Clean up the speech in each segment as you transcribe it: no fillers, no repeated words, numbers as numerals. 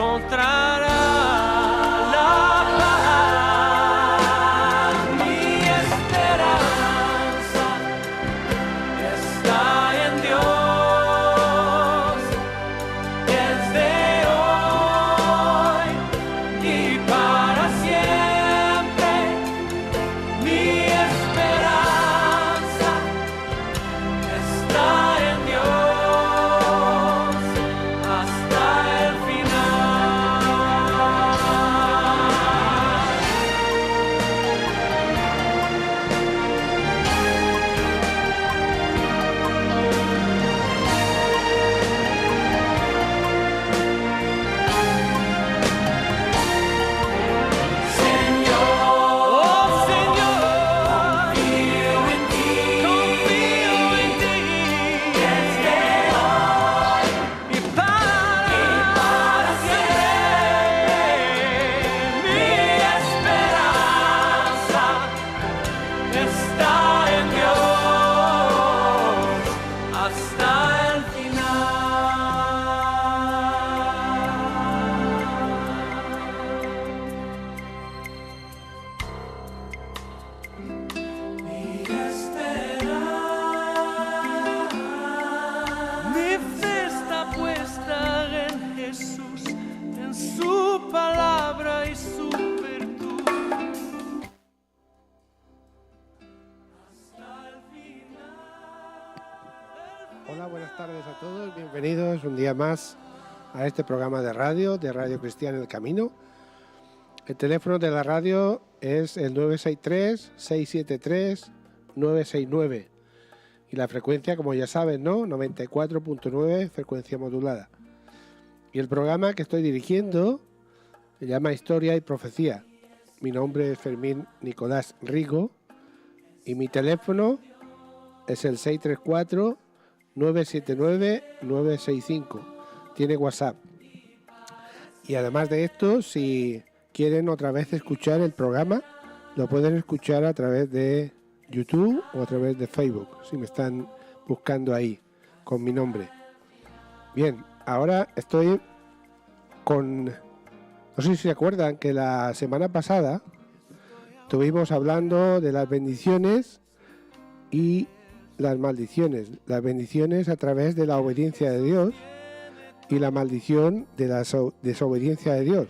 encontrará la paz. Mi esperanza está en Dios, desde hoy y para siempre. Mi esperanza está en Dios hasta el Hola, buenas tardes a todos, bienvenidos un día más a este programa de Radio Cristiana El Camino. El teléfono de la radio es el 963-673-969 y la frecuencia, como ya saben, ¿no? 94.9, frecuencia modulada. Y el programa que estoy dirigiendo se llama Historia y Profecía. Mi nombre es Fermín Nicolás Rigo y mi teléfono es el 634-979-965. Tiene WhatsApp. Y además de esto, si quieren otra vez escuchar el programa, lo pueden escuchar a través de YouTube o a través de Facebook, si me están buscando ahí con mi nombre. Bien, ahora estoy con... No sé si se acuerdan que la semana pasada estuvimos hablando de las bendiciones y las maldiciones. Las bendiciones a través de la obediencia de Dios y la maldición de la desobediencia de Dios.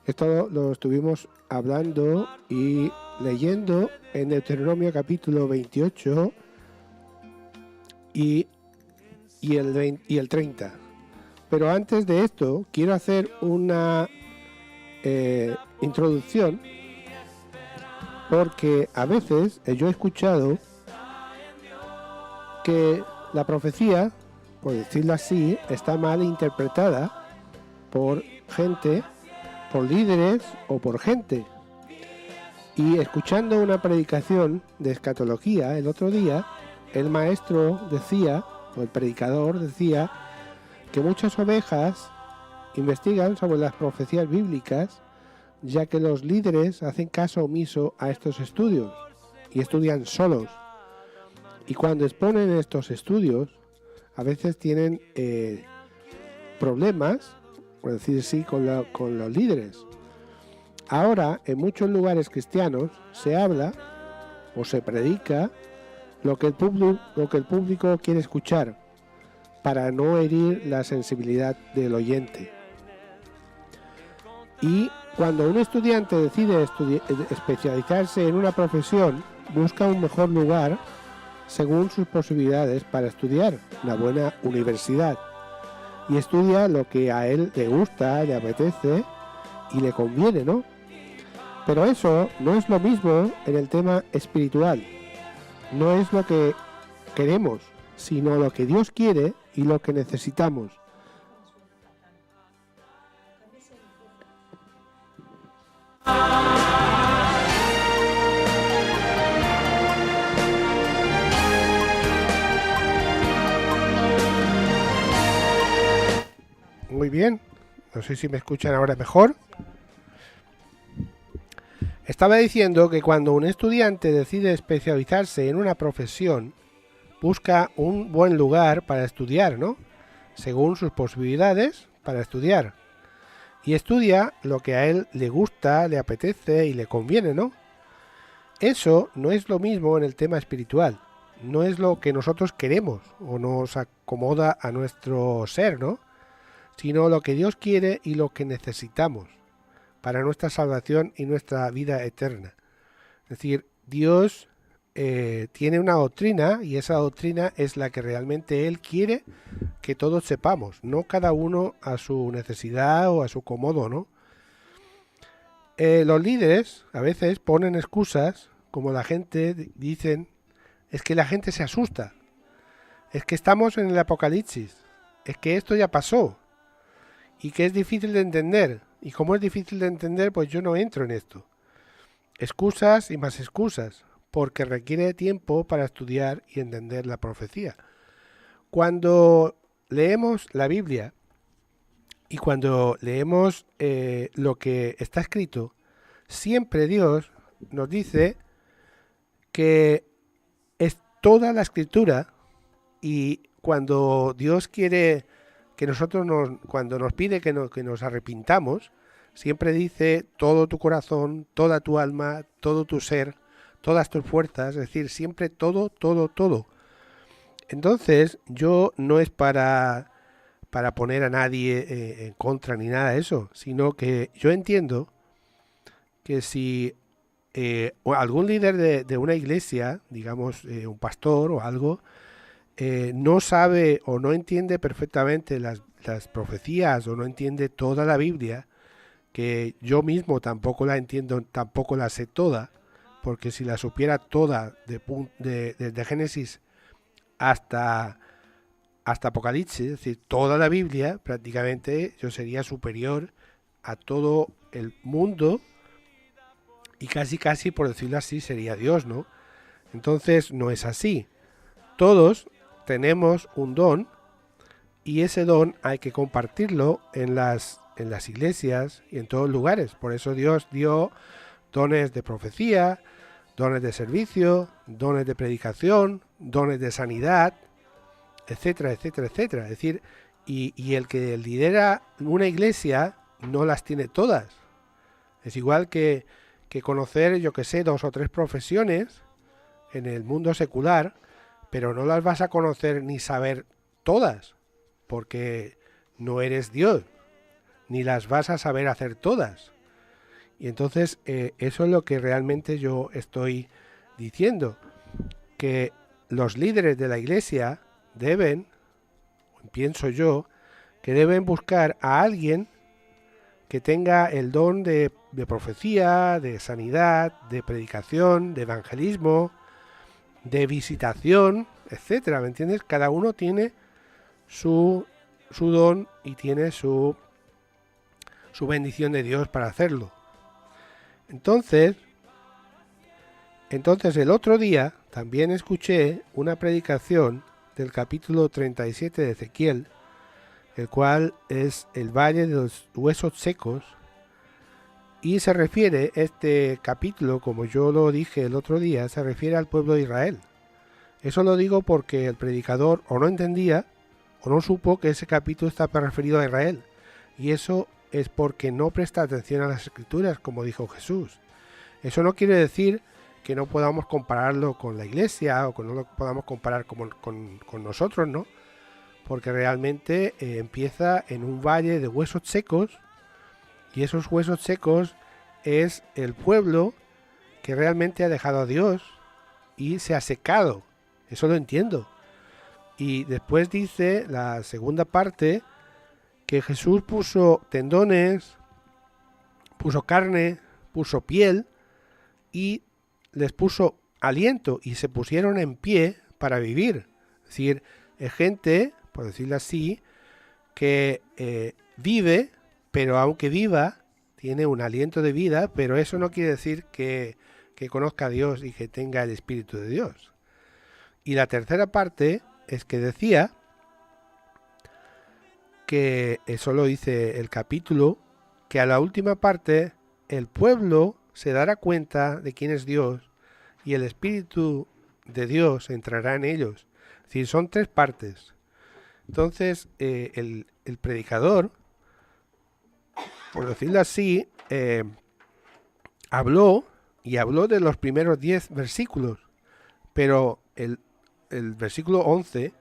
Esto lo estuvimos hablando y leyendo en Deuteronomio capítulo 28 y el 30. Pero antes de esto quiero hacer una introducción, porque a veces yo he escuchado que la profecía, por decirlo así, está mal interpretada por gente, por líderes o por gente. Y escuchando una predicación de escatología el otro día, el maestro decía, o el predicador decía, que muchas ovejas investigan sobre las profecías bíblicas, ya que los líderes hacen caso omiso a estos estudios y estudian solos. Y cuando exponen estos estudios, a veces tienen problemas, por decir así, con los líderes. Ahora, en muchos lugares cristianos, se habla o se predica lo que el público quiere escuchar, para no herir la sensibilidad del oyente. Y cuando un estudiante decide especializarse en una profesión, busca un mejor lugar según sus posibilidades para estudiar, una buena universidad, y estudia lo que a él le gusta, le apetece y le conviene, ¿no? Pero eso no es lo mismo en el tema espiritual. No es lo que queremos, sino lo que Dios quiere y lo que necesitamos. Muy bien, no sé si me escuchan ahora mejor. Estaba diciendo que cuando un estudiante decide especializarse en una profesión, busca un buen lugar para estudiar, ¿no? Según sus posibilidades para estudiar. y estudia lo que a él le gusta, le apetece y le conviene, ¿no? Eso no es lo mismo en el tema espiritual. No es lo que nosotros queremos o nos acomoda a nuestro ser, ¿no? Sino lo que Dios quiere y lo que necesitamos para nuestra salvación y nuestra vida eterna. Es decir, Dios tiene una doctrina y esa doctrina es la que realmente Él quiere que todos sepamos, no cada uno a su necesidad o a su cómodo, ¿no? Los líderes a veces ponen excusas, como la gente dicen, es que la gente se asusta, es que estamos en el apocalipsis, es que esto ya pasó y que es difícil de entender. Y como es difícil de entender, pues yo no entro en esto. Excusas y más excusas, porque requiere tiempo para estudiar y entender la profecía. Cuando leemos la Biblia y cuando leemos lo que está escrito, siempre Dios nos dice que es toda la escritura, y cuando Dios quiere que nosotros cuando nos pide que nos arrepintamos, siempre dice todo tu corazón, toda tu alma, todo tu ser, todas tus fuerzas, es decir, siempre todo, todo, todo. Entonces, yo no es para poner a nadie en contra ni nada de eso, sino que yo entiendo que si o algún líder de una iglesia, digamos un pastor o algo, no sabe o no entiende perfectamente las profecías o no entiende toda la Biblia, que yo mismo tampoco la entiendo, tampoco la sé toda, porque si la supiera toda desde Génesis hasta Apocalipsis, es decir, toda la Biblia, prácticamente yo sería superior a todo el mundo y casi, por decirlo así, sería Dios, ¿no? Entonces no es así. Todos tenemos un don y ese don hay que compartirlo en las iglesias y en todos lugares. Por eso Dios dio dones de profecía, dones de servicio, dones de predicación, dones de sanidad, etcétera, etcétera, etcétera. Es decir, y el que lidera una iglesia no las tiene todas. Es igual que conocer, yo que sé, 2 o 3 profesiones en el mundo secular, pero no las vas a conocer ni saber todas, porque no eres Dios, ni las vas a saber hacer todas. Y entonces eso es lo que realmente yo estoy diciendo, que los líderes de la iglesia deben, pienso yo, que deben buscar a alguien que tenga el don de profecía, de sanidad, de predicación, de evangelismo, de visitación, etcétera, ¿me entiendes? Cada uno tiene su don y tiene su bendición de Dios para hacerlo. Entonces el otro día también escuché una predicación del capítulo 37 de Ezequiel, el cual es el valle de los huesos secos, y se refiere, este capítulo, como yo lo dije el otro día, se refiere al pueblo de Israel. Eso lo digo porque el predicador o no entendía o no supo que ese capítulo está referido a Israel, y eso es porque no presta atención a las escrituras, como dijo Jesús. Eso no quiere decir que no podamos compararlo con la iglesia o que no lo podamos comparar con nosotros, ¿no? Porque realmente empieza en un valle de huesos secos, y esos huesos secos es el pueblo que realmente ha dejado a Dios y se ha secado. Eso lo entiendo. Y después dice la segunda parte que Jesús puso tendones, puso carne, puso piel y les puso aliento y se pusieron en pie para vivir. Es decir, es gente, por decirlo así, que vive, pero aunque viva, tiene un aliento de vida, pero eso no quiere decir que conozca a Dios y que tenga el Espíritu de Dios. Y la tercera parte es que decía que, eso lo dice el capítulo, que a la última parte el pueblo se dará cuenta de quién es Dios y el Espíritu de Dios entrará en ellos. Es decir, son 3 partes. Entonces el predicador por decirlo así, habló de los primeros 10 versículos, pero el versículo 11,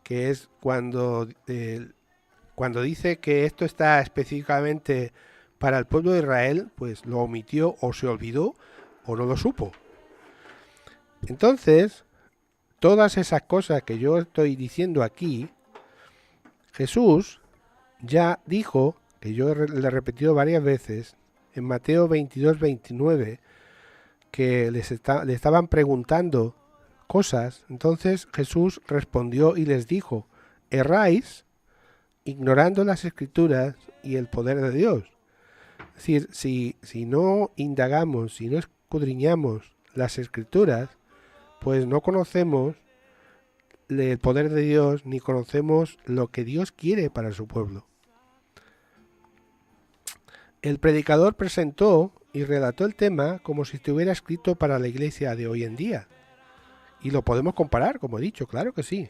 que es cuando dice que esto está específicamente para el pueblo de Israel, pues lo omitió o se olvidó o no lo supo. Entonces, todas esas cosas que yo estoy diciendo aquí, Jesús ya dijo, que yo le he repetido varias veces, en Mateo 22, 29, que le estaban preguntando cosas. Entonces Jesús respondió y les dijo: erráis ignorando las Escrituras y el poder de Dios. Es decir, si no indagamos, si no escudriñamos las Escrituras, pues no conocemos el poder de Dios ni conocemos lo que Dios quiere para su pueblo. El predicador presentó y relató el tema como si estuviera escrito para la iglesia de hoy en día. Y lo podemos comparar, como he dicho, claro que sí.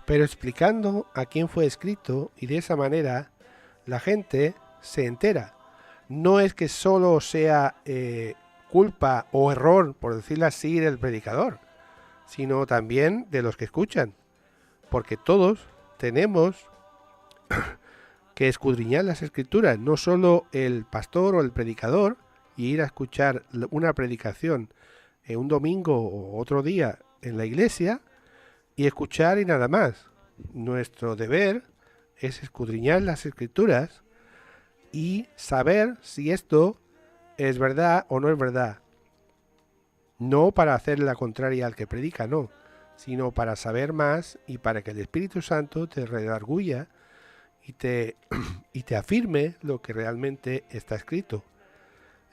Pero explicando a quién fue escrito, y de esa manera la gente se entera. No es que solo sea culpa o error, por decirlo así, del predicador, sino también de los que escuchan. Porque todos tenemos que escudriñar las Escrituras, no solo el pastor o el predicador, y ir a escuchar una predicación un domingo o otro día en la iglesia y escuchar y nada más. Nuestro deber es escudriñar las Escrituras y saber si esto es verdad o no es verdad. No para hacer la contraria al que predica, no, sino para saber más y para que el Espíritu Santo te redarguya y te afirme lo que realmente está escrito.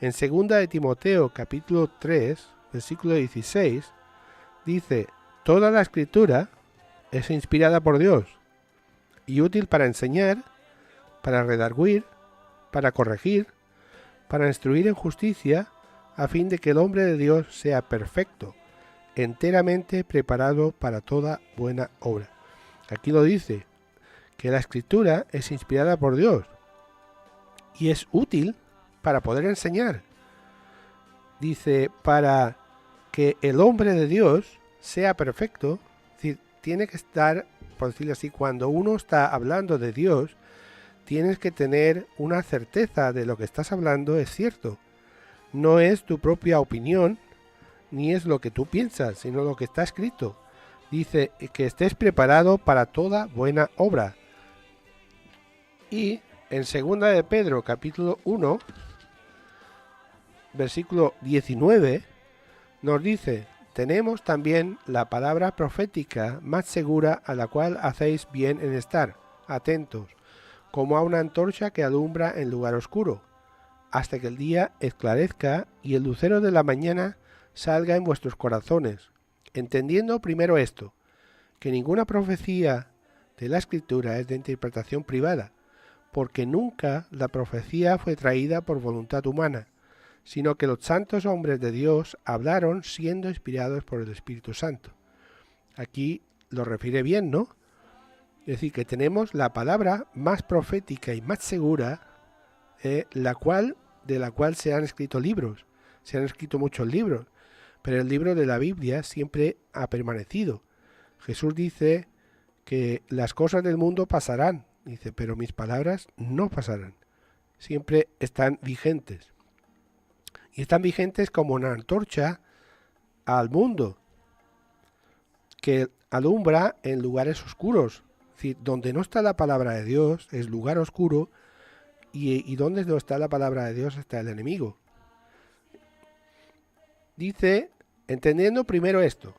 En 2 de Timoteo capítulo 3, versículo 16, dice: toda la Escritura es inspirada por Dios y útil para enseñar, para redarguir, para corregir, para instruir en justicia, a fin de que el hombre de Dios sea perfecto, enteramente preparado para toda buena obra. Aquí lo dice, que la Escritura es inspirada por Dios y es útil para poder enseñar. Dice, para que el hombre de Dios sea perfecto, es decir, tiene que estar, por decirlo así, cuando uno está hablando de Dios, tienes que tener una certeza de lo que estás hablando es cierto. No es tu propia opinión, ni es lo que tú piensas, sino lo que está escrito. Dice que estés preparado para toda buena obra. Y en 2 de Pedro capítulo 1, versículo 19, nos dice: tenemos también la palabra profética más segura, a la cual hacéis bien en estar atentos, como a una antorcha que alumbra en lugar oscuro, hasta que el día esclarezca y el lucero de la mañana salga en vuestros corazones, entendiendo primero esto, que ninguna profecía de la Escritura es de interpretación privada, porque nunca la profecía fue traída por voluntad humana, sino que los santos hombres de Dios hablaron siendo inspirados por el Espíritu Santo. Aquí lo refiere bien, ¿no? Es decir, que tenemos la palabra más profética y más segura, de la cual se han escrito libros, se han escrito muchos libros, pero el libro de la Biblia siempre ha permanecido. Jesús dice que las cosas del mundo pasarán, dice, pero mis palabras no pasarán, siempre están vigentes. Y están vigentes como una antorcha al mundo, que alumbra en lugares oscuros. Es decir, donde no está la palabra de Dios es lugar oscuro, y donde no está la palabra de Dios está el enemigo. Dice, entendiendo primero esto,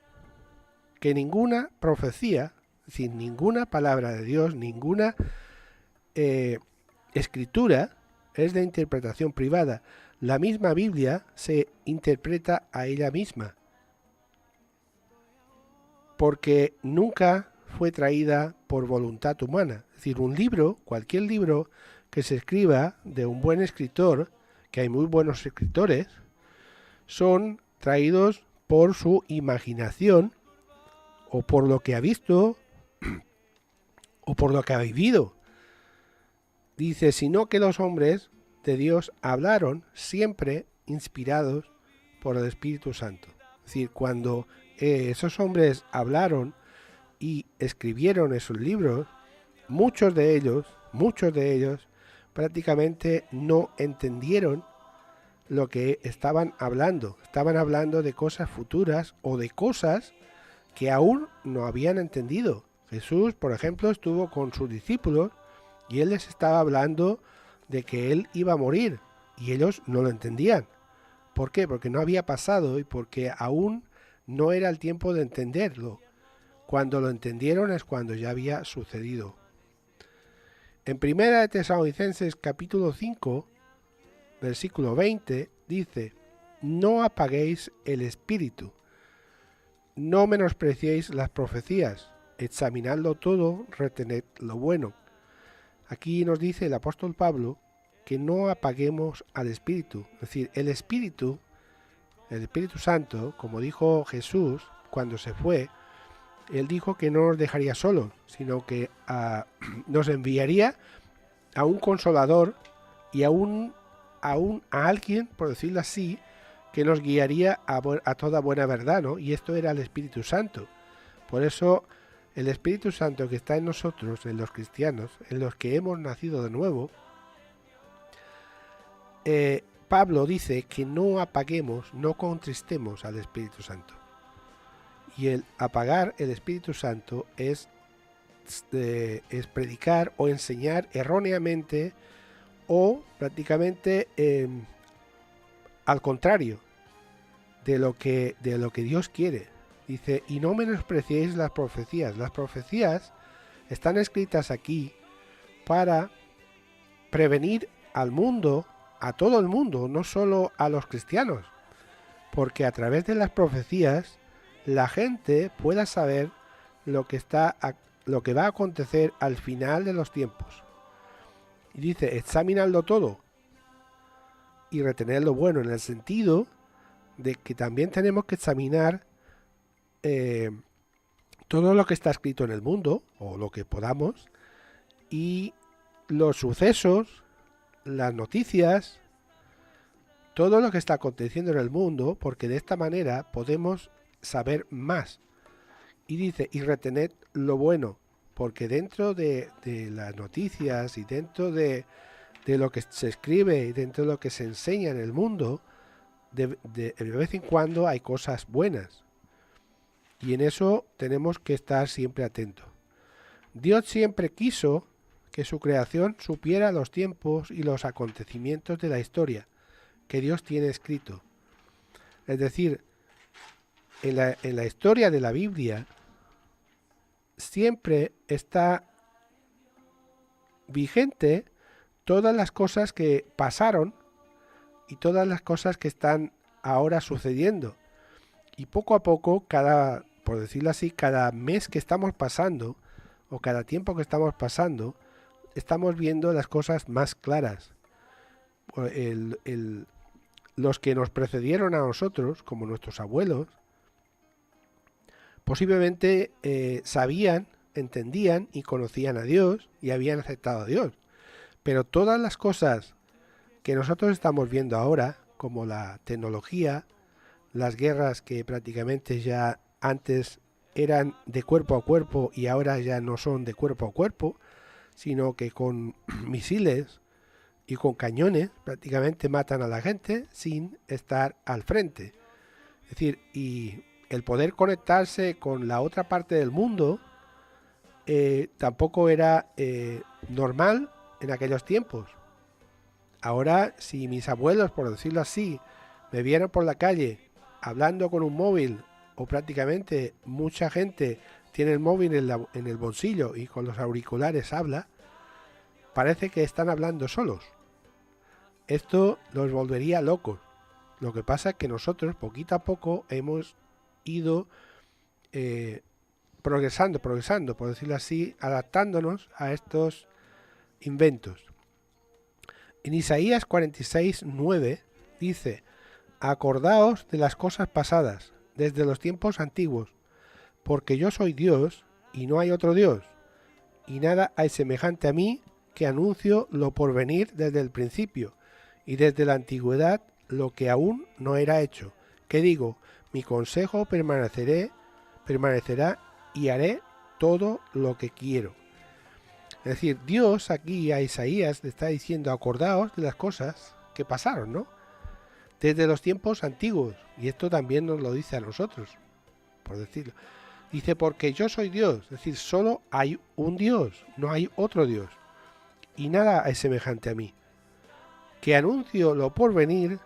que ninguna profecía, es decir, ninguna palabra de Dios, ninguna escritura es de interpretación privada. La misma Biblia se interpreta a ella misma, porque nunca fue traída por voluntad humana. Es decir, un libro, cualquier libro que se escriba de un buen escritor, que hay muy buenos escritores, son traídos por su imaginación, o por lo que ha visto, o por lo que ha vivido. Dice, sino que los hombres de Dios hablaron siempre inspirados por el Espíritu Santo. Es decir, cuando esos hombres hablaron y escribieron esos libros, muchos de ellos prácticamente no entendieron lo que estaban hablando. Estaban hablando de cosas futuras o de cosas que aún no habían entendido. Jesús, por ejemplo, estuvo con sus discípulos y él les estaba hablando de que él iba a morir y ellos no lo entendían. ¿Por qué? Porque no había pasado y porque aún no era el tiempo de entenderlo. Cuando lo entendieron es cuando ya había sucedido. En 1 de Tesalonicenses capítulo 5, versículo 20, dice, no apaguéis el espíritu, no menospreciéis las profecías, examinadlo todo, retened lo bueno. Aquí nos dice el apóstol Pablo que no apaguemos al espíritu, es decir, el Espíritu Santo, como dijo Jesús cuando se fue, él dijo que no nos dejaría solos, sino que nos enviaría a un consolador y a alguien, por decirlo así, que nos guiaría a toda buena verdad, ¿no? Y esto era el Espíritu Santo. Por eso el Espíritu Santo que está en nosotros, en los cristianos, en los que hemos nacido de nuevo, Pablo dice que no apaguemos, no contristemos al Espíritu Santo. Y el apagar el Espíritu Santo es predicar o enseñar erróneamente o prácticamente al contrario de lo que Dios quiere. Dice, y no menospreciéis las profecías. Las profecías están escritas aquí para prevenir al mundo, a todo el mundo, no solo a los cristianos, porque a través de las profecías la gente pueda saber lo que va a acontecer al final de los tiempos. Y dice, examinadlo todo y retener lo bueno, en el sentido de que también tenemos que examinar todo lo que está escrito en el mundo, o lo que podamos, y los sucesos, las noticias, todo lo que está aconteciendo en el mundo, porque de esta manera podemos saber más. Y dice, y retened lo bueno, porque dentro de las noticias y dentro de lo que se escribe y dentro de lo que se enseña en el mundo, de vez en cuando hay cosas buenas. Y en eso tenemos que estar siempre atentos. Dios siempre quiso que su creación supiera los tiempos y los acontecimientos de la historia que Dios tiene escrito. Es decir, en la historia de la Biblia siempre está vigente todas las cosas que pasaron y todas las cosas que están ahora sucediendo. Y poco a poco, por decirlo así, cada mes que estamos pasando o cada tiempo que estamos pasando, estamos viendo las cosas más claras. Los que nos precedieron a nosotros, como nuestros abuelos, posiblemente sabían, entendían y conocían a Dios y habían aceptado a Dios. Pero todas las cosas que nosotros estamos viendo ahora, como la tecnología, las guerras que prácticamente ya antes eran de cuerpo a cuerpo y ahora ya no son de cuerpo a cuerpo, sino que con misiles y con cañones prácticamente matan a la gente sin estar al frente. Es decir, y el poder conectarse con la otra parte del mundo tampoco era normal en aquellos tiempos. Ahora, si mis abuelos, por decirlo así, me vieran por la calle hablando con un móvil, o prácticamente mucha gente tiene el móvil en el bolsillo y con los auriculares habla, parece que están hablando solos. Esto los volvería locos. Lo que pasa es que nosotros poquito a poco hemos ido progresando, por decirlo así, adaptándonos a estos inventos. En Isaías 46:9 dice, acordaos de las cosas pasadas, desde los tiempos antiguos, porque yo soy Dios y no hay otro Dios, y nada hay semejante a mí que anuncio lo por venir desde el principio, y desde la antigüedad lo que aún no era hecho. ¿Qué digo? Mi consejo permanecerá y haré todo lo que quiero. Es decir, Dios aquí a Isaías le está diciendo, acordaos de las cosas que pasaron, ¿no? Desde los tiempos antiguos, y esto también nos lo dice a nosotros, por decirlo. Dice, porque yo soy Dios, es decir, solo hay un Dios, no hay otro Dios, y nada es semejante a mí, que anuncio lo por venir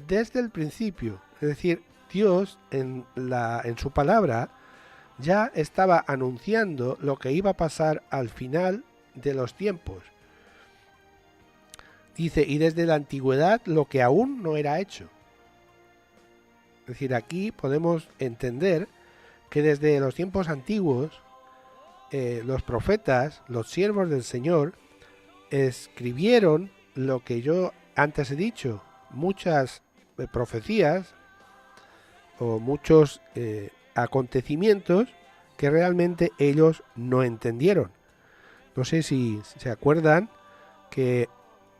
desde el principio. Es decir, Dios en su palabra ya estaba anunciando lo que iba a pasar al final de los tiempos. Dice, y desde la antigüedad lo que aún no era hecho. Es decir, aquí podemos entender que desde los tiempos antiguos los profetas, los siervos del Señor, escribieron lo que yo antes he dicho, muchas profecías o muchos acontecimientos que realmente ellos no entendieron. No sé si se acuerdan que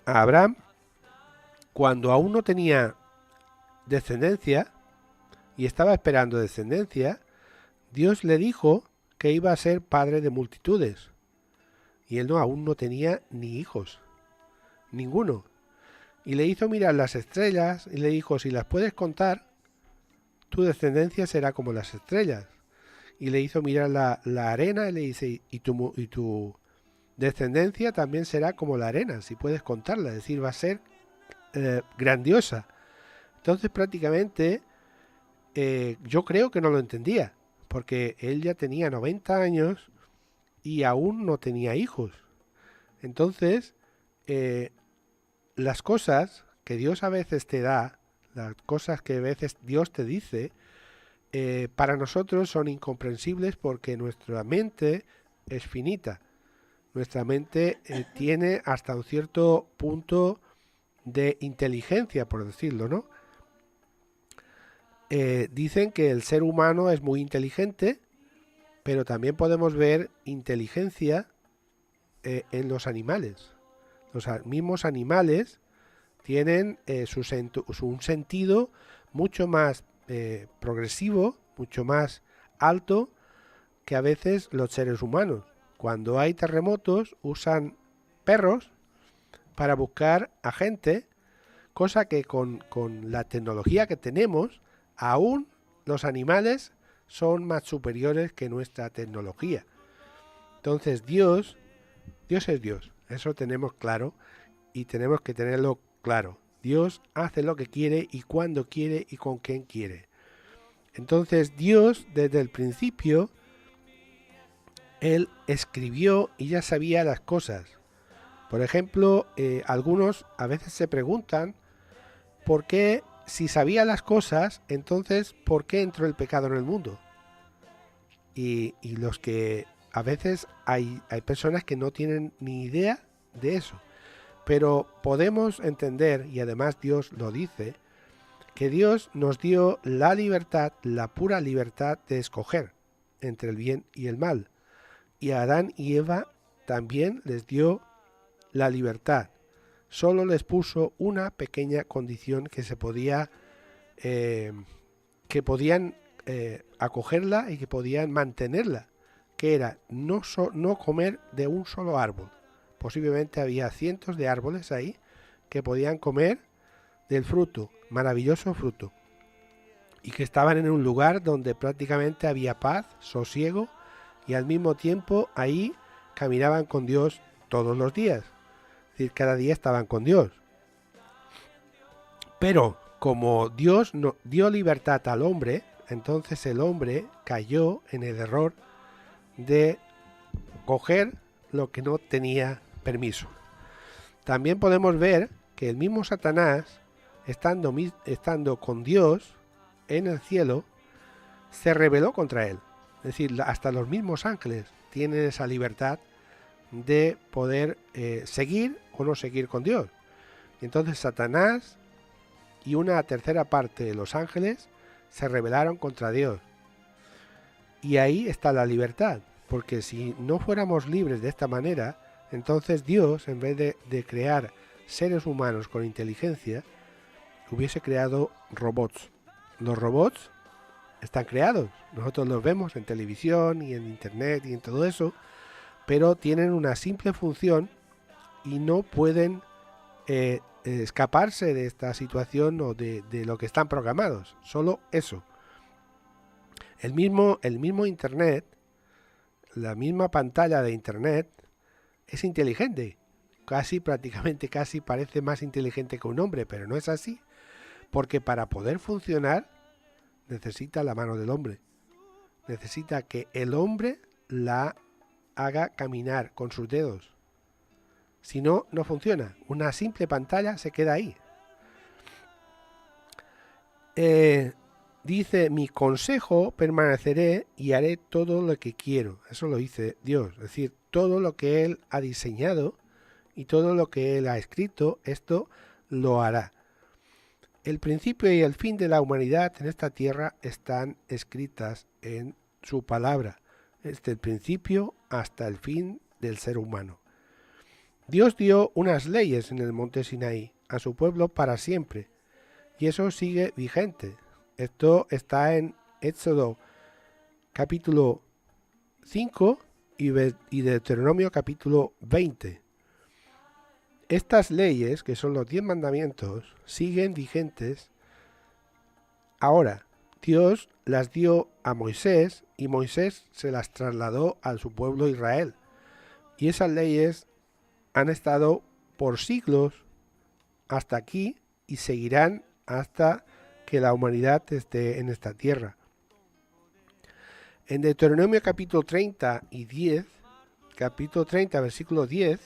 Abraham, cuando aún no tenía descendencia y estaba esperando descendencia, Dios le dijo que iba a ser padre de multitudes. Y él aún no tenía ni hijos, ninguno. Y le hizo mirar las estrellas y le dijo, si las puedes contar, tu descendencia será como las estrellas. Y le hizo mirar la arena y le dice, y tu descendencia también será como la arena, si puedes contarla, es decir, va a ser grandiosa. Entonces prácticamente yo creo que no lo entendía, porque él ya tenía 90 años y aún no tenía hijos. Entonces, las cosas que Dios a veces te da, las cosas que a veces Dios te dice, para nosotros son incomprensibles porque nuestra mente es finita. Nuestra mente tiene hasta un cierto punto de inteligencia, por decirlo, ¿no? Dicen que el ser humano es muy inteligente, pero también podemos ver inteligencia en los animales. Los mismos animales tienen un sentido mucho más progresivo, mucho más alto que a veces los seres humanos. Cuando hay terremotos usan perros para buscar a gente, cosa que con la tecnología que tenemos, aún los animales son más superiores que nuestra tecnología. Entonces Dios es Dios, eso tenemos claro y tenemos que tenerlo claro. Dios hace lo que quiere y cuando quiere y con quién quiere. Entonces Dios desde el principio, Él escribió y ya sabía las cosas. Por ejemplo, algunos a veces se preguntan por qué, si sabía las cosas, entonces ¿por qué entró el pecado en el mundo? Y los que a veces hay personas que no tienen ni idea de eso. Pero podemos entender, y además Dios lo dice, que Dios nos dio la libertad, la pura libertad de escoger entre el bien y el mal. Y a Adán y Eva también les dio la libertad. Solo les puso una pequeña condición que se podía, que podían acogerla y que podían mantenerla, que era no comer de un solo árbol. Posiblemente había cientos de árboles ahí que podían comer del fruto, maravilloso fruto, y que estaban en un lugar donde prácticamente había paz, sosiego, y al mismo tiempo ahí caminaban con Dios todos los días. Es decir, cada día estaban con Dios. Pero como Dios no dio libertad al hombre, entonces el hombre cayó en el error de coger lo que no tenía permiso. También podemos ver que el mismo Satanás, estando con Dios en el cielo, se rebeló contra él. Es decir, hasta los mismos ángeles tienen esa libertad de poder seguir o no seguir con Dios. Y entonces Satanás y una tercera parte de los ángeles se rebelaron contra Dios. Y ahí está la libertad, porque si no fuéramos libres de esta manera, Entonces Dios, en vez de crear seres humanos con inteligencia, hubiese creado robots. Los robots están creados, nosotros los vemos en televisión y en internet y en todo eso, pero tienen una simple función y no pueden escaparse de esta situación o de lo que están programados, solo eso. El mismo internet, la misma pantalla de internet es inteligente, prácticamente parece más inteligente que un hombre, pero no es así, porque para poder funcionar necesita la mano del hombre, necesita que el hombre la haga caminar con sus dedos. Si no, no funciona. Una simple pantalla se queda ahí. Dice, mi consejo permaneceré y haré todo lo que quiero. Eso lo dice Dios. Es decir, todo lo que Él ha diseñado y todo lo que Él ha escrito, esto lo hará. El principio y el fin de la humanidad en esta tierra están escritas en su palabra, desde el principio hasta el fin del ser humano. Dios dio unas leyes en el monte Sinaí a su pueblo para siempre, y eso sigue vigente. Esto está en Éxodo capítulo 5 y Deuteronomio capítulo 20. Estas leyes, que son los 10 mandamientos, siguen vigentes ahora. Dios las dio a Moisés y Moisés se las trasladó a su pueblo Israel. Y esas leyes han estado por siglos hasta aquí y seguirán hasta que la humanidad esté en esta tierra. En Deuteronomio capítulo 30 y 10, capítulo 30, versículo 10,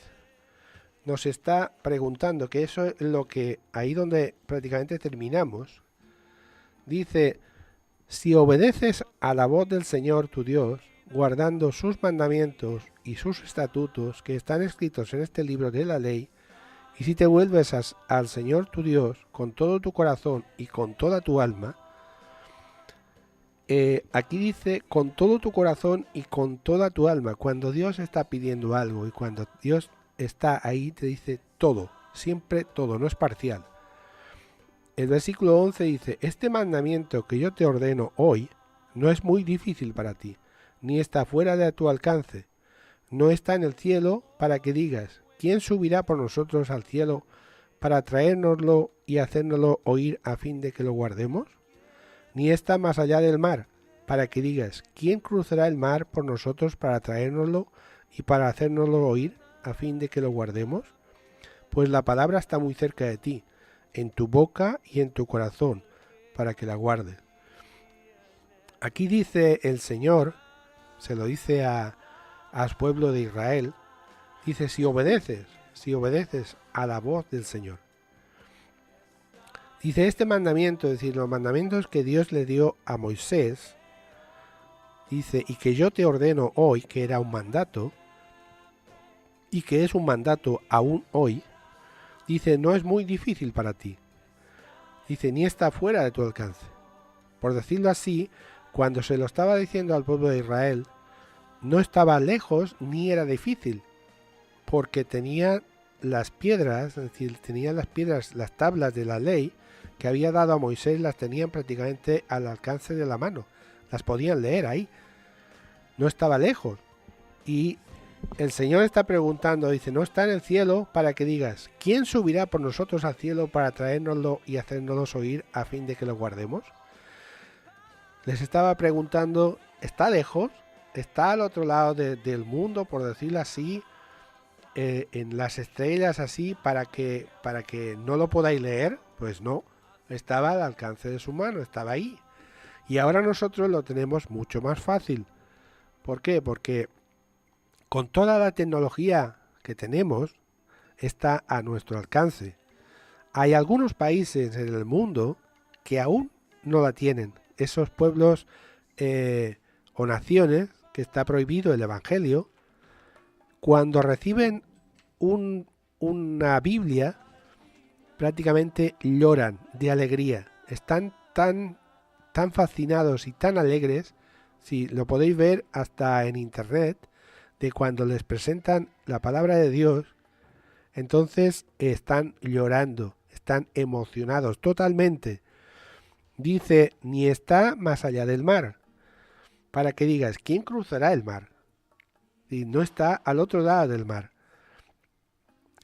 nos está preguntando, que eso es lo que, ahí donde prácticamente terminamos, dice, si obedeces a la voz del Señor tu Dios, guardando sus mandamientos y sus estatutos que están escritos en este libro de la ley, y si te vuelves al Señor tu Dios con todo tu corazón y con toda tu alma, aquí dice con todo tu corazón y con toda tu alma. Cuando Dios está pidiendo algo y cuando Dios está ahí, te dice todo, siempre todo, no es parcial. El versículo 11 dice, este mandamiento que yo te ordeno hoy no es muy difícil para ti, ni está fuera de tu alcance. No está en el cielo para que digas, ¿quién subirá por nosotros al cielo para traérnoslo y hacérnoslo oír a fin de que lo guardemos? Ni está más allá del mar para que digas, ¿quién cruzará el mar por nosotros para traérnoslo y para hacérnoslo oír a fin de que lo guardemos? Pues la palabra está muy cerca de ti, en tu boca y en tu corazón, para que la guardes. Aquí dice el Señor, se lo dice al pueblo de Israel, dice, si obedeces a la voz del Señor. Dice este mandamiento, es decir, los mandamientos que Dios le dio a Moisés, dice, y que yo te ordeno hoy, que era un mandato, y que es un mandato aún hoy, dice, no es muy difícil para ti. Dice, ni está fuera de tu alcance. Por decirlo así, cuando se lo estaba diciendo al pueblo de Israel, no estaba lejos ni era difícil, porque tenía las piedras, es decir, tenía las piedras, las tablas de la ley que había dado a Moisés, las tenían prácticamente al alcance de la mano, las podían leer ahí, no estaba lejos. Y el Señor está preguntando, dice, no está en el cielo para que digas, ¿quién subirá por nosotros al cielo para traérnoslo y hacérnoslo oír a fin de que lo guardemos? Les estaba preguntando, ¿está lejos? ¿Está al otro lado del mundo, por decirlo así, en las estrellas así, para que no lo podáis leer? Pues no, estaba al alcance de su mano, estaba ahí. Y ahora nosotros lo tenemos mucho más fácil. ¿Por qué? Porque con toda la tecnología que tenemos, está a nuestro alcance. Hay algunos países en el mundo que aún no la tienen. Esos pueblos o naciones que está prohibido el Evangelio, cuando reciben una Biblia, prácticamente lloran de alegría. Están tan fascinados y tan alegres, si lo podéis ver hasta en internet, de cuando les presentan la palabra de Dios, entonces están llorando, están emocionados totalmente. Dice, ni está más allá del mar, para que digas, ¿quién cruzará el mar? Y no está al otro lado del mar,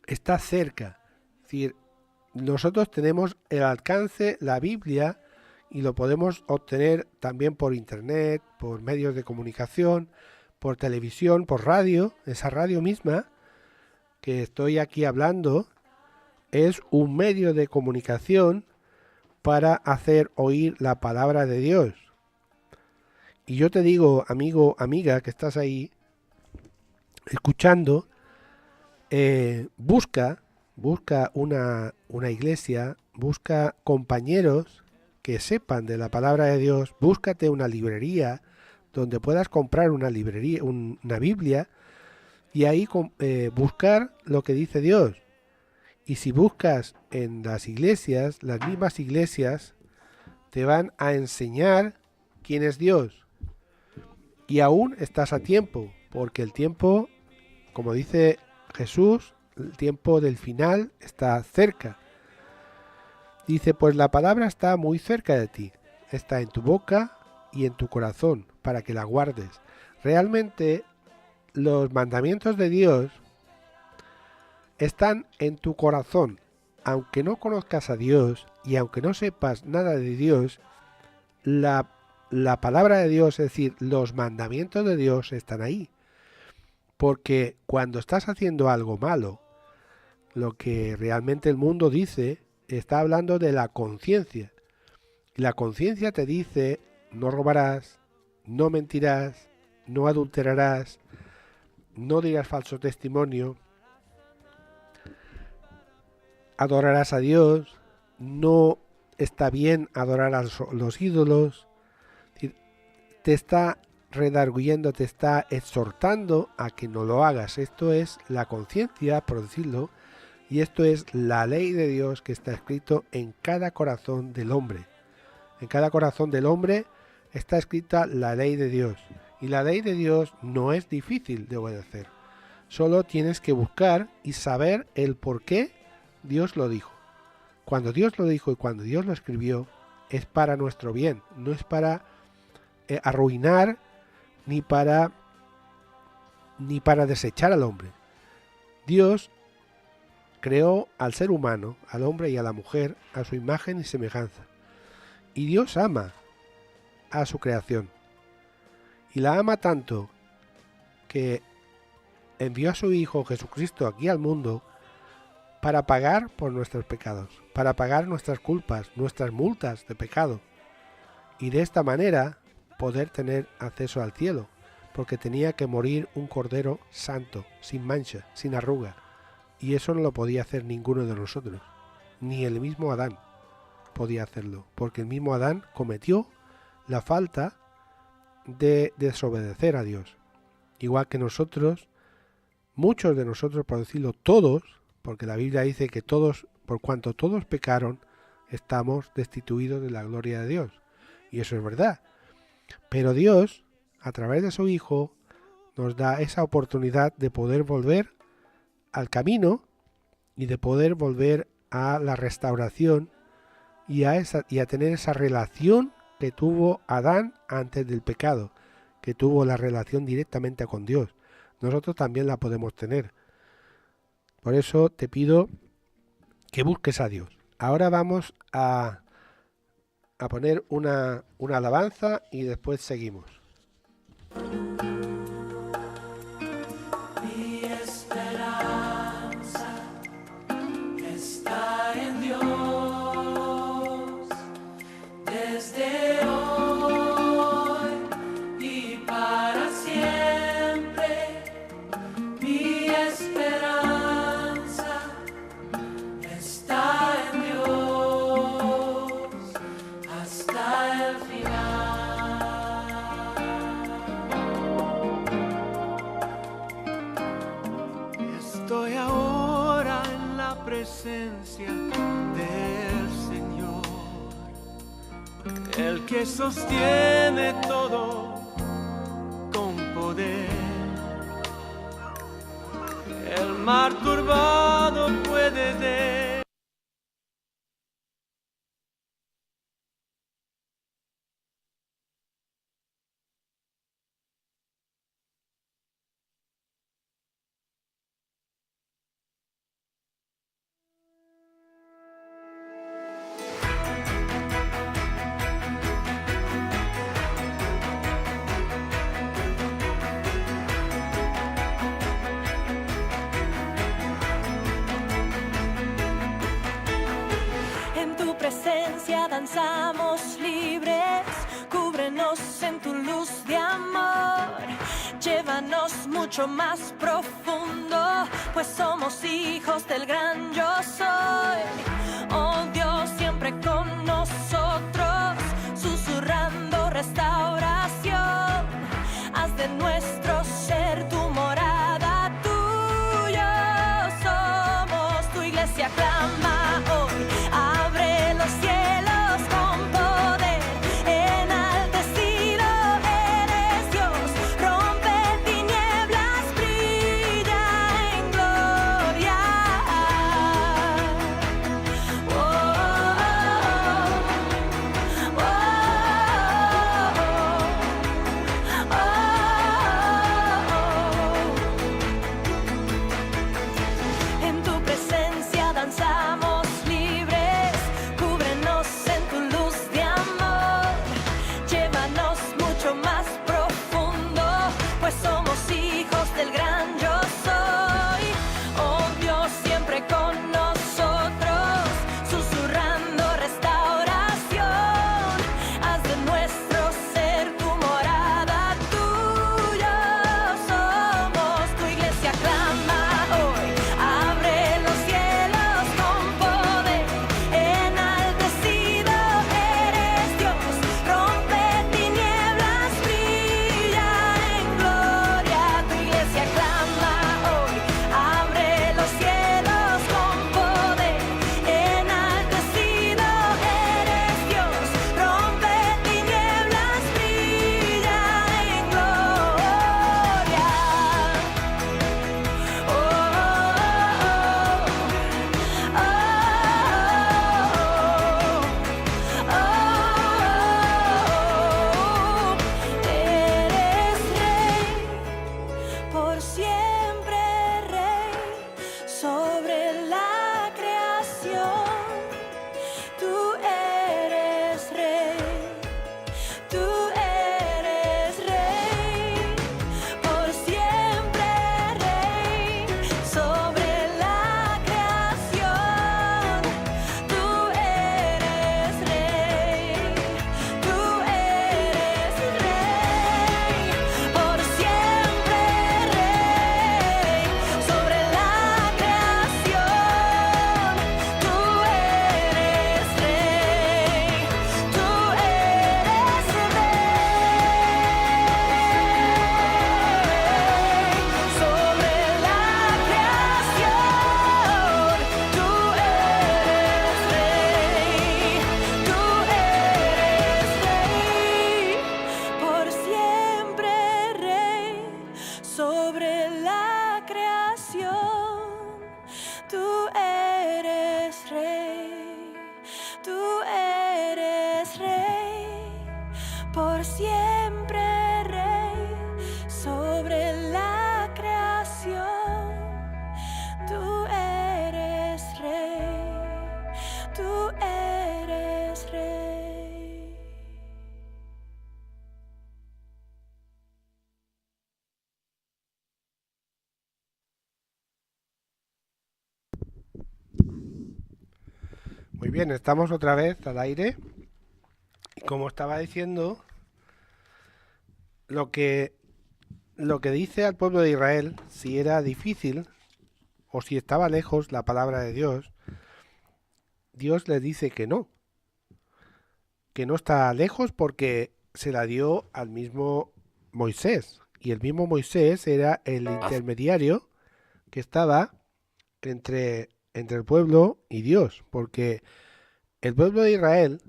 está cerca. Es decir, nosotros tenemos el alcance, la Biblia, y lo podemos obtener también por internet, por medios de comunicación, por televisión, por radio. Esa radio misma que estoy aquí hablando es un medio de comunicación para hacer oír la palabra de Dios. Y yo te digo, amigo, amiga, que estás ahí escuchando, busca una iglesia, busca compañeros que sepan de la palabra de Dios, búscate una librería donde puedas comprar una Biblia, y ahí buscar lo que dice Dios. Y si buscas en las iglesias, las mismas iglesias te van a enseñar quién es Dios. Y aún estás a tiempo, porque el tiempo, como dice Jesús, el tiempo del final está cerca. Dice, pues la palabra está muy cerca de ti, está en tu boca y en tu corazón, para que la guardes. Realmente los mandamientos de Dios están en tu corazón. Aunque no conozcas a Dios y aunque no sepas nada de Dios, la palabra de Dios, es decir, los mandamientos de Dios están ahí. Porque cuando estás haciendo algo malo, lo que realmente el mundo dice, está hablando de la conciencia. Y la conciencia te dice, no robarás, no mentirás, no adulterarás, no dirás falso testimonio, adorarás a Dios, no está bien adorar a los ídolos. Te está redarguyendo, te está exhortando a que no lo hagas. Esto es la conciencia, por decirlo, y esto es la ley de Dios que está escrito en cada corazón del hombre. En cada corazón del hombre está escrita la ley de Dios. Y la ley de Dios no es difícil de obedecer. Solo tienes que buscar y saber el por qué Dios lo dijo. Cuando Dios lo dijo y cuando Dios lo escribió, es para nuestro bien. No es para arruinar ni para desechar al hombre. Dios creó al ser humano, al hombre y a la mujer, a su imagen y semejanza. Y Dios ama a su creación. Y la ama tanto que envió a su Hijo Jesucristo aquí al mundo para pagar por nuestros pecados, para pagar nuestras culpas, nuestras multas de pecado. Y de esta manera poder tener acceso al cielo, porque tenía que morir un cordero santo, sin mancha, sin arruga. Y eso no lo podía hacer ninguno de nosotros, ni el mismo Adán podía hacerlo, porque el mismo Adán cometió la falta de desobedecer a Dios. Igual que nosotros, muchos de nosotros, por decirlo todos, porque la Biblia dice que todos, por cuanto todos pecaron, estamos destituidos de la gloria de Dios. Y eso es verdad. Pero Dios, a través de su Hijo, nos da esa oportunidad de poder volver al camino y de poder volver a la restauración y a tener esa relación que tuvo Adán antes del pecado, que tuvo la relación directamente con Dios. Nosotros también la podemos tener. Por eso te pido que busques a Dios. Ahora vamos a poner una alabanza y después seguimos. Mi esperanza está en Dios. Desde hoy y para siempre, mi esperanza está en Dios hasta el final. Estoy ahora en la presencia del Señor, el que sostiene todo con poder. el mar turbado puede de En tu presencia danzamos libres, cúbrenos en tu luz de amor, llévanos mucho más profundo, pues somos hijos del gran yo soy. Oh Dios, siempre con nosotros, susurrando restauración, haz de nuestro ser tu morada, tuyo somos, tu iglesia clama hoy. Abre los cielos con poder, enaltecido eres Dios, rompe tinieblas, brilla en gloria. Oh, oh, oh. En tu presencia danzamos libres, cúbrenos en tu luz de amor, llévanos mucho más profundo, pues somos hijos del gran yo soy. Oh Dios, siempre con nosotros, susurrando restauración, haz de nuestro ser tu morada, tuyo somos, tu iglesia clama hoy. Abre los cielos con poder, enaltecido eres Dios, rompe tinieblas, brilla en gloria, tu iglesia clama hoy. Abre los cielos con poder, enaltecido eres Dios, rompe tinieblas, brilla en gloria. Oh, eres rey, por siempre rey, sobre la creación. Tú eres rey, tú eres rey, por siempre rey, sobre la creación. Tú eres rey, tú eres rey, por siempre rey, sobre la creación. Tú eres rey, tú eres rey, sobre la creación. Tú eres rey, tú eres rey, por siempre rey, sobre la creación. Tú eres rey, tú eres rey, por siempre rey, sobre la creación. Tú eres rey, tú eres rey. Muy bien, estamos otra vez al aire. Y como estaba diciendo, lo que dice al pueblo de Israel, si era difícil o si estaba lejos la palabra de Dios, Dios les dice que no está lejos porque se la dio al mismo Moisés. Y el mismo Moisés era el intermediario que estaba entre el pueblo y Dios, porque el pueblo de Israel,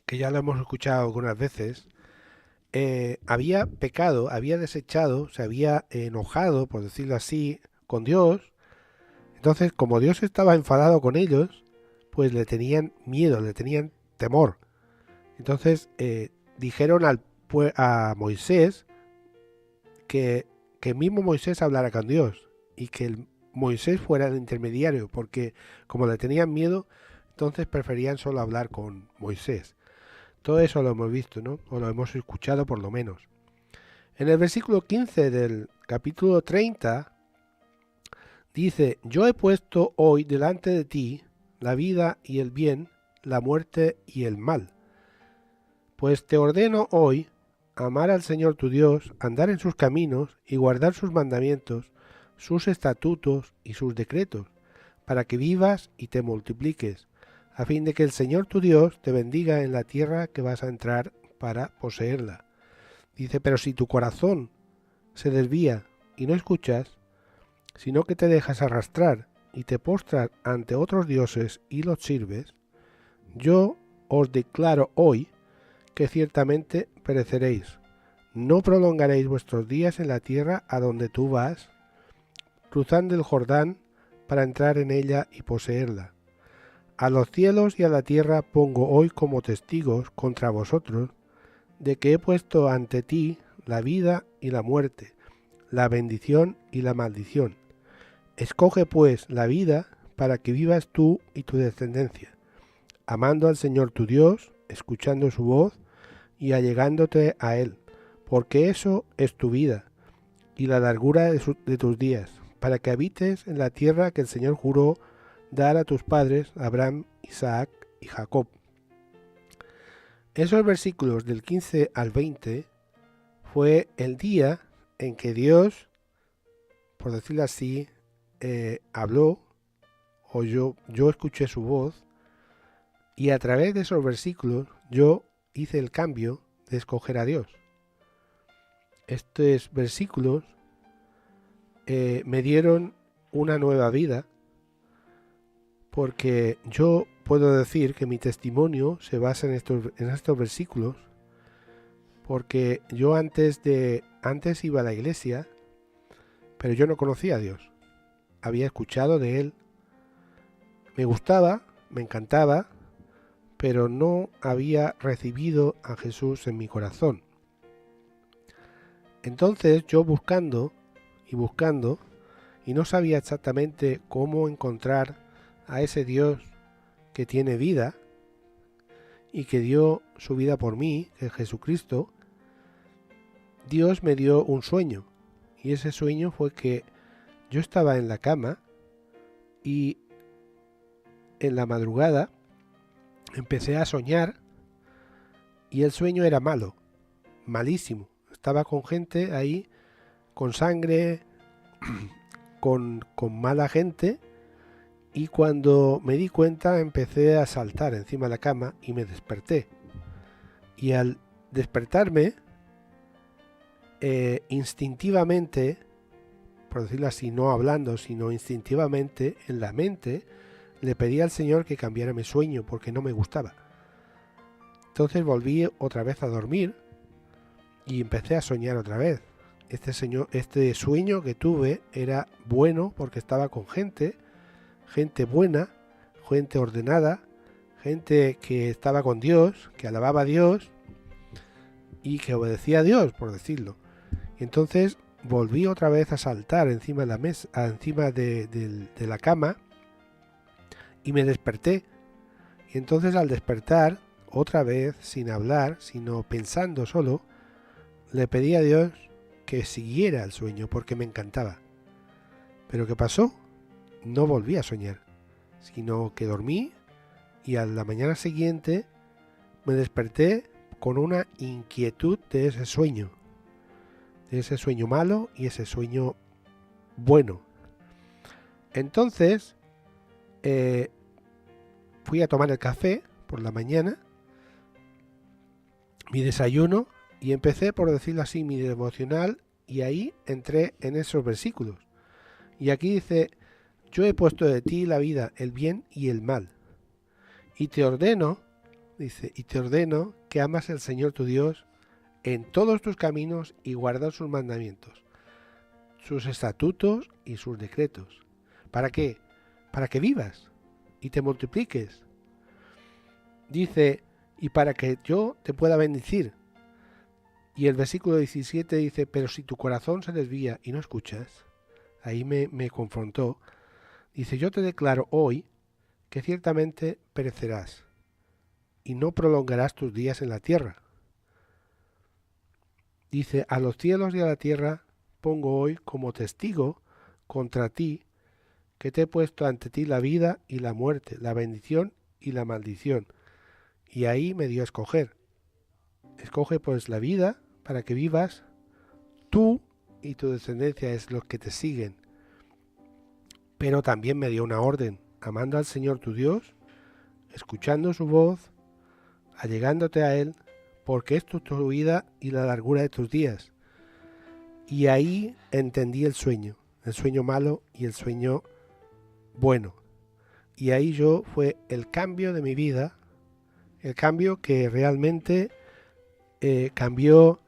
que ya lo hemos escuchado algunas veces, había pecado, había desechado, se había enojado, por decirlo así, con Dios. Entonces, como Dios estaba enfadado con ellos, pues le tenían miedo, le tenían temor. Entonces dijeron a Moisés que mismo Moisés hablara con Dios y que Moisés fuera el intermediario, porque como le tenían miedo, entonces preferían solo hablar con Moisés. Todo eso lo hemos visto, ¿no? O lo hemos escuchado por lo menos. En el versículo 15 del capítulo 30 dice: yo he puesto hoy delante de ti la vida y el bien, la muerte y el mal. Pues te ordeno hoy amar al Señor tu Dios, andar en sus caminos y guardar sus mandamientos, sus estatutos y sus decretos, para que vivas y te multipliques, a fin de que el Señor tu Dios te bendiga en la tierra que vas a entrar para poseerla. Dice: pero si tu corazón se desvía y no escuchas, sino que te dejas arrastrar y te postras ante otros dioses y los sirves, yo os declaro hoy que ciertamente pereceréis. No prolongaréis vuestros días en la tierra a donde tú vas, cruzando el Jordán para entrar en ella y poseerla. A los cielos y a la tierra pongo hoy como testigos contra vosotros de que he puesto ante ti la vida y la muerte, la bendición y la maldición. Escoge pues la vida para que vivas tú y tu descendencia, amando al Señor tu Dios, escuchando su voz y allegándote a Él, porque eso es tu vida y la largura de tus días, para que habites en la tierra que el Señor juró dar a tus padres, Abraham, Isaac y Jacob. Esos versículos del 15 al 20 fue el día en que Dios, por decirlo así, habló, o yo escuché su voz, y a través de esos versículos yo hice el cambio de escoger a Dios. Estos versículos me dieron una nueva vida, porque yo puedo decir que mi testimonio se basa en estos versículos, porque yo antes iba a la iglesia, pero yo no conocía a Dios. Había escuchado de Él, me gustaba, me encantaba, pero no había recibido a Jesús en mi corazón. Entonces yo buscando, y no sabía exactamente cómo encontrar a ese Dios que tiene vida y que dio su vida por mí, que es Jesucristo. Dios me dio un sueño, y ese sueño fue que yo estaba en la cama y en la madrugada empecé a soñar, y el sueño era malo, malísimo. Estaba con gente ahí, con sangre, con mala gente, y cuando me di cuenta empecé a saltar encima de la cama y me desperté. Y al despertarme, instintivamente, por decirlo así, no hablando, sino instintivamente, en la mente, le pedí al Señor que cambiara mi sueño porque no me gustaba. Entonces volví otra vez a dormir y empecé a soñar otra vez. Este sueño que tuve era bueno porque estaba con gente buena, gente ordenada, gente que estaba con Dios, que alababa a Dios y que obedecía a Dios, por decirlo. Y entonces volví otra vez a saltar encima de la mesa, encima de la cama, y me desperté. Y entonces al despertar, otra vez, sin hablar, sino pensando solo, le pedí a Dios que siguiera el sueño porque me encantaba. Pero ¿qué pasó? No volví a soñar, sino que dormí, y a la mañana siguiente me desperté con una inquietud de ese sueño malo y ese sueño bueno. Entonces fui a tomar el café por la mañana, mi desayuno, y empecé, por decirlo así, mi devocional, y ahí entré en esos versículos. Y aquí dice: yo he puesto de ti la vida, el bien y el mal. Y te ordeno, dice, que amas al Señor tu Dios en todos tus caminos y guardas sus mandamientos, sus estatutos y sus decretos. ¿Para qué? Para que vivas y te multipliques. Dice, y para que yo te pueda bendecir. Y el versículo 17 dice, pero si tu corazón se desvía y no escuchas, ahí me confrontó, dice, yo te declaro hoy que ciertamente perecerás y no prolongarás tus días en la tierra. Dice, a los cielos y a la tierra pongo hoy como testigo contra ti que te he puesto ante ti la vida y la muerte, la bendición y la maldición. Y ahí me dio a escoger. Escoge pues la vida para que vivas tú y tu descendencia es los que te siguen. Pero también me dio una orden, amando al Señor tu Dios, escuchando su voz, allegándote a Él, porque esto es tu vida y la largura de tus días. Y ahí entendí el sueño malo y el sueño bueno. Y ahí fue el cambio de mi vida, el cambio que realmente cambió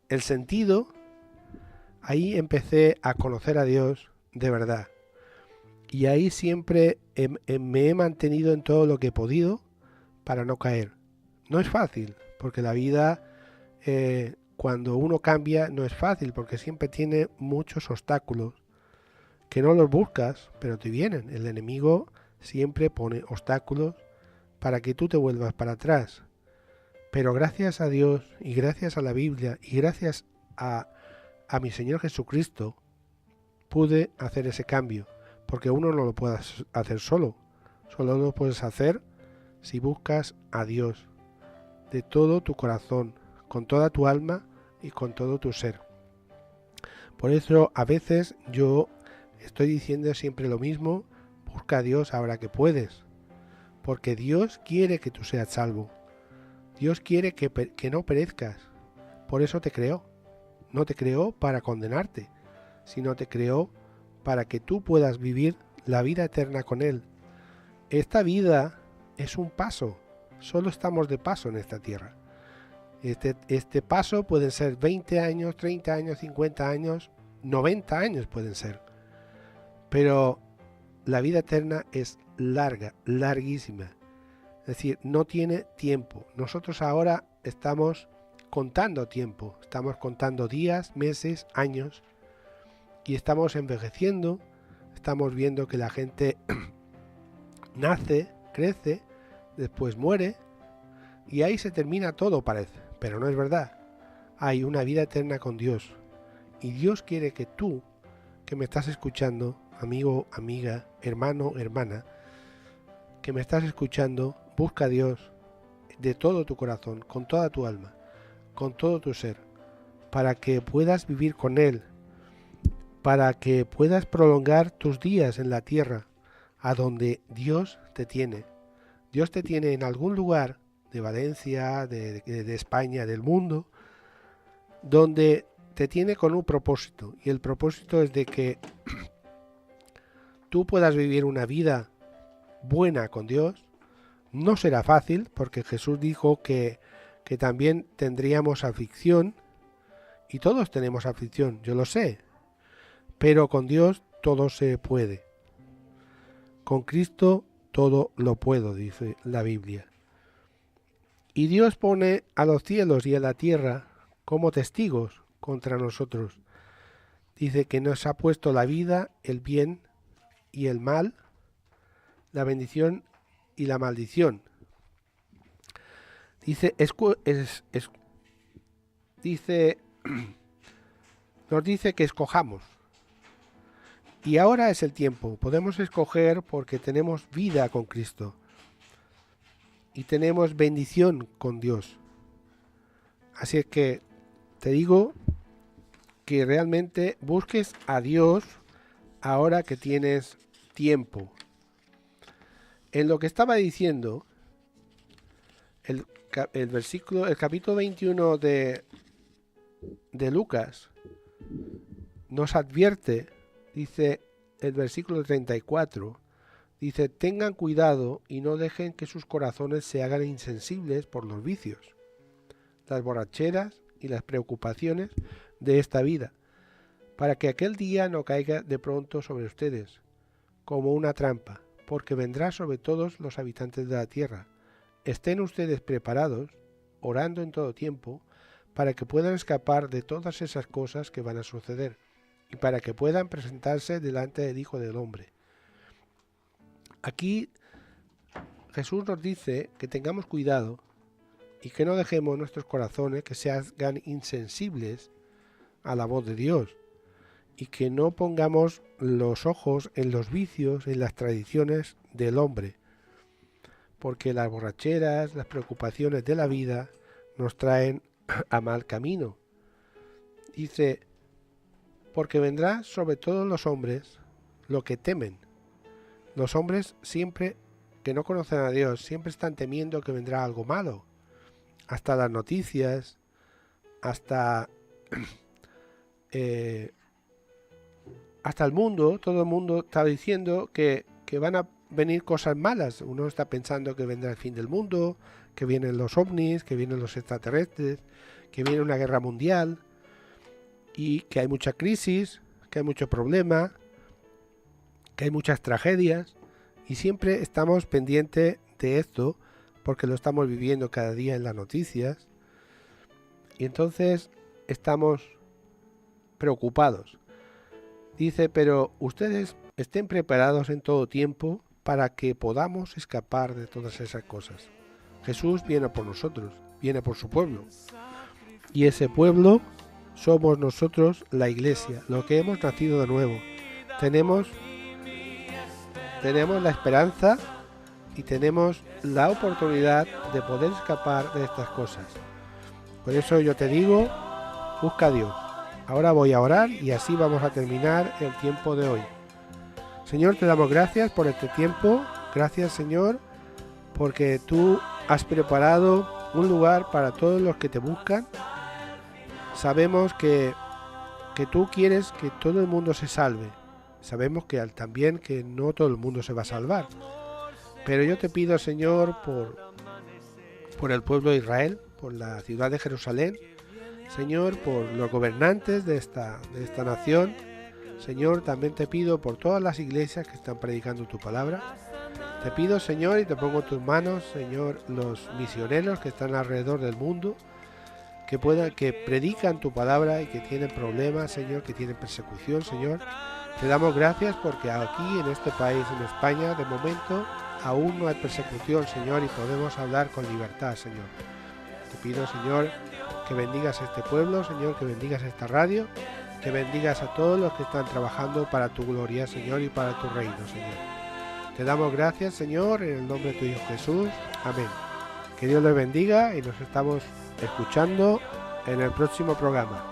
el sentido. Ahí empecé a conocer a Dios de verdad. Y ahí siempre me he mantenido en todo lo que he podido para no caer. No es fácil, porque la vida, cuando uno cambia, no es fácil, porque siempre tiene muchos obstáculos que no los buscas, pero te vienen. El enemigo siempre pone obstáculos para que tú te vuelvas para atrás. Pero gracias a Dios y gracias a la Biblia y gracias a mi Señor Jesucristo pude hacer ese cambio, porque uno no lo puede hacer solo lo puedes hacer si buscas a Dios de todo tu corazón, con toda tu alma y con todo tu ser. Por eso a veces yo estoy diciendo siempre lo mismo, busca a Dios ahora que puedes, porque Dios quiere que tú seas salvo. Dios quiere que no perezcas, por eso te creó. No te creó para condenarte, sino te creó para que tú puedas vivir la vida eterna con Él. Esta vida es un paso, solo estamos de paso en esta tierra. Este paso pueden ser 20 años, 30 años, 50 años, 90 años pueden ser. Pero la vida eterna es larga, larguísima. Es decir, no tiene tiempo. Nosotros ahora estamos contando tiempo, estamos contando días, meses, años y estamos envejeciendo, estamos viendo que la gente nace, crece, después muere y ahí se termina todo, parece, pero no es verdad. Hay una vida eterna con Dios y Dios quiere que tú, que me estás escuchando, amigo, amiga, hermano, hermana, que me estás escuchando, busca a Dios de todo tu corazón, con toda tu alma, con todo tu ser, para que puedas vivir con Él, para que puedas prolongar tus días en la tierra, a donde Dios te tiene. Dios te tiene en algún lugar de Valencia, de España, del mundo, donde te tiene con un propósito, y el propósito es de que tú puedas vivir una vida buena con Dios. No será fácil, porque Jesús dijo que también tendríamos aflicción, y todos tenemos aflicción, yo lo sé, pero con Dios todo se puede. Con Cristo todo lo puedo, dice la Biblia. Y Dios pone a los cielos y a la tierra como testigos contra nosotros. Dice que nos ha puesto la vida, el bien y el mal, la bendición y la maldición. Nos dice que escojamos. Y ahora es el tiempo. Podemos escoger porque tenemos vida con Cristo. Y tenemos bendición con Dios. Así es que te digo que realmente busques a Dios ahora que tienes tiempo. En lo que estaba diciendo, el capítulo 21 de Lucas nos advierte, dice el versículo 34, dice, tengan cuidado y no dejen que sus corazones se hagan insensibles por los vicios, las borracheras y las preocupaciones de esta vida, para que aquel día no caiga de pronto sobre ustedes, como una trampa, porque vendrá sobre todos los habitantes de la tierra. Estén ustedes preparados, orando en todo tiempo, para que puedan escapar de todas esas cosas que van a suceder, y para que puedan presentarse delante del Hijo del Hombre. Aquí Jesús nos dice que tengamos cuidado y que no dejemos nuestros corazones que se hagan insensibles a la voz de Dios, y que no pongamos los ojos en los vicios, en las tradiciones del hombre, porque las borracheras, las preocupaciones de la vida nos traen a mal camino. Dice, porque vendrá sobre todos los hombres lo que temen. Los hombres siempre que no conocen a Dios, siempre están temiendo que vendrá algo malo. Hasta las noticias, hasta hasta el mundo, todo el mundo está diciendo que van a venir cosas malas. Uno está pensando que vendrá el fin del mundo, que vienen los ovnis, que vienen los extraterrestres, que viene una guerra mundial, y que hay mucha crisis, que hay mucho problema, que hay muchas tragedias, y siempre estamos pendientes de esto porque lo estamos viviendo cada día en las noticias, y entonces estamos preocupados. Dice, pero ustedes estén preparados en todo tiempo para que podamos escapar de todas esas cosas. Jesús viene por nosotros, viene por su pueblo. Y ese pueblo somos nosotros, la iglesia, los que hemos nacido de nuevo. Tenemos la esperanza y tenemos la oportunidad de poder escapar de estas cosas. Por eso yo te digo, busca a Dios. Ahora voy a orar y así vamos a terminar el tiempo de hoy. Señor, te damos gracias por este tiempo. Gracias, Señor, porque tú has preparado un lugar para todos los que te buscan. Sabemos que tú quieres que todo el mundo se salve. Sabemos que también que no todo el mundo se va a salvar. Pero yo te pido, Señor, por el pueblo de Israel, por la ciudad de Jerusalén, Señor, por los gobernantes de esta nación. Señor, también te pido por todas las iglesias que están predicando tu palabra. Te pido, Señor, y te pongo en tus manos, Señor, los misioneros que están alrededor del mundo, que predican tu palabra y que tienen problemas, Señor, que tienen persecución, Señor. Te damos gracias porque aquí en este país, en España, de momento aún no hay persecución, Señor, y podemos hablar con libertad, Señor. Te pido, Señor, que bendigas a este pueblo, Señor, que bendigas a esta radio, que bendigas a todos los que están trabajando para tu gloria, Señor, y para tu reino, Señor. Te damos gracias, Señor, en el nombre de tu Hijo Jesús. Amén. Que Dios les bendiga y nos estamos escuchando en el próximo programa.